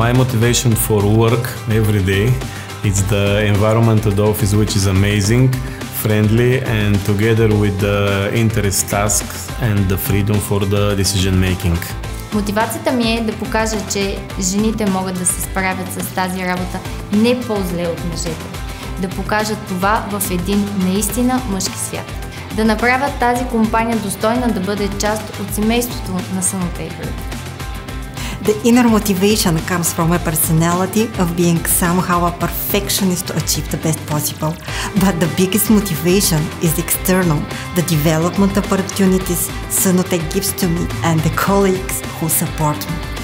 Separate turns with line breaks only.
My motivation for work every day is the environment of the office, which is amazing, friendly, and together with the interest tasks and the freedom for the decision making.
Мотивацията ми е да покажа, че жените могат да се справят с тази работа не по-зле от мъжете. Да покажат това в един наистина мъжки свят. Да направят тази компания достойна да бъде част от семейството на Sonopaper.
The inner motivation comes from a personality of being somehow a perfectionist to achieve the best possible. But the biggest motivation is external, the development opportunities Sonotech gives to me and the colleagues who support me.